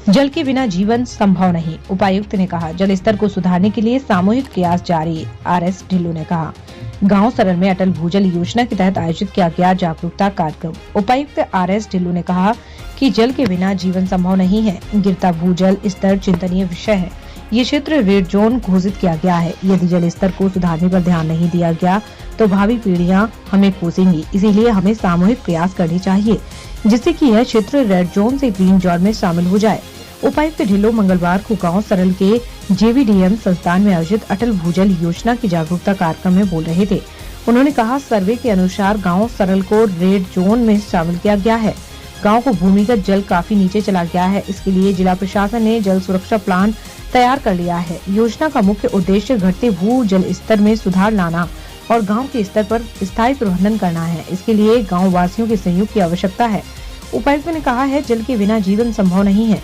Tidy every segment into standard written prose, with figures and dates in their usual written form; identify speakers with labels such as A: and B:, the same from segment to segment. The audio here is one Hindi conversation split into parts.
A: जल के बिना जीवन संभव नहीं। उपायुक्त ने कहा, जल स्तर को सुधारने के लिए सामूहिक प्रयास जारी। आरएस ढिल्लों ने कहा, गांव सरल में अटल भूजल योजना के तहत आयोजित किया गया जागरूकता कार्यक्रम। उपायुक्त आरएस ढिल्लों ने कहा कि जल के बिना जीवन संभव नहीं है। गिरता भूजल स्तर चिंतनीय विषय है। ये क्षेत्र रेड जोन घोषित किया गया है। यदि जल स्तर को सुधारने पर ध्यान नहीं दिया गया तो भावी पीढ़ियां हमें कोसेंगी। इसीलिए हमें सामूहिक प्रयास करनी चाहिए, जिससे कि यह क्षेत्र रेड जोन से ग्रीन जोन में शामिल हो जाए। उपायुक्त ढिल्लों मंगलवार को गांव सरल के जेवीडीएम संस्थान में आयोजित अटल भूजल योजना की जागरूकता कार्यक्रम में बोल रहे थे। उन्होंने कहा, सर्वे के अनुसार गांव सरल को रेड जोन में शामिल किया गया है। गांव को भूमिगत जल काफी नीचे चला गया है। इसके लिए जिला प्रशासन ने जल सुरक्षा प्लान तैयार कर लिया है। योजना का मुख्य उद्देश्य घटते भू जल स्तर में सुधार लाना और गांव के स्तर पर स्थायी प्रबंधन करना है। इसके लिए गांव वासियों के सहयोग की आवश्यकता है। उपायुक्त ने कहा है, जल के बिना जीवन संभव नहीं है।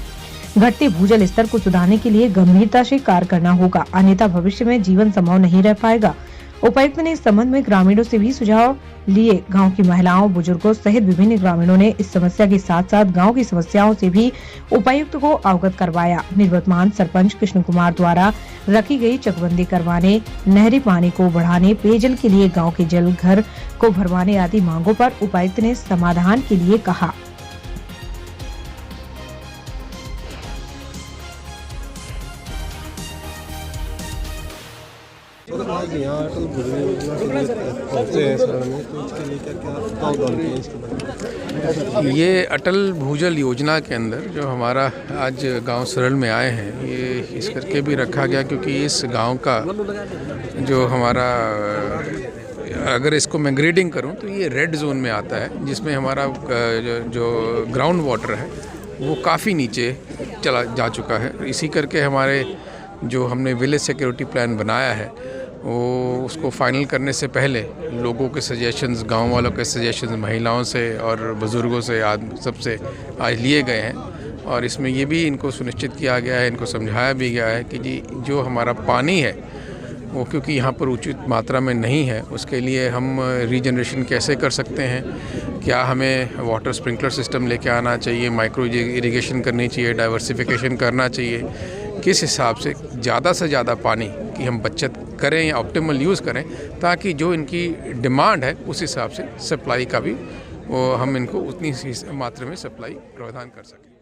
A: घटते भूजल स्तर को सुधारने के लिए गंभीरता से कार्य करना होगा, अन्यथा भविष्य में जीवन संभव नहीं रह पाएगा। उपायुक्त ने इस संबंध में ग्रामीणों से भी सुझाव लिए। गांव की महिलाओं, बुजुर्गों सहित विभिन्न ग्रामीणों ने इस समस्या के साथ साथ गांव की समस्याओं से भी उपायुक्त को अवगत करवाया। निवर्तमान सरपंच कृष्ण कुमार द्वारा रखी गई चकबंदी करवाने, नहरी पानी को बढ़ाने, पेयजल के लिए गाँव के जल घर को भरवाने आदि मांगों पर उपायुक्त ने समाधान के लिए कहा।
B: यहाँ अटल भूजल योजना पहुँचे हैं शरण में, तो इसके लिए क्या
C: ये अटल भूजल योजना के अंदर जो हमारा आज गांव सरल में आए हैं, ये इस करके भी रखा गया क्योंकि इस गांव का जो हमारा, अगर इसको मैं ग्रेडिंग करूं तो ये रेड जोन में आता है, जिसमें हमारा जो ग्राउंड वाटर है वो काफ़ी नीचे चला जा चुका है। इसी करके हमारे जो हमने विलेज सिक्योरिटी प्लान बनाया है वो उसको फाइनल करने से पहले लोगों के सजेशंस, गांव वालों के सजेशंस, महिलाओं से और बुज़ुर्गों से सबसे आज लिए गए हैं। और इसमें ये भी इनको सुनिश्चित किया गया है, इनको समझाया भी गया है कि जी जो हमारा पानी है वो क्योंकि यहाँ पर उचित मात्रा में नहीं है, उसके लिए हम रीजनरेशन कैसे कर सकते हैं, क्या हमें वाटर स्प्रिंकलर सिस्टम लेके आना चाहिए, माइक्रो इरिगेशन करनी चाहिए, डाइवर्सिफिकेशन करना चाहिए, किस हिसाब से ज़्यादा से ज़्यादा पानी की हम बचत करें या ऑप्टिमल यूज़ करें, ताकि जो इनकी डिमांड है उस हिसाब से सप्लाई का भी वो हम इनको उतनी मात्रा में सप्लाई प्रदान कर सकें।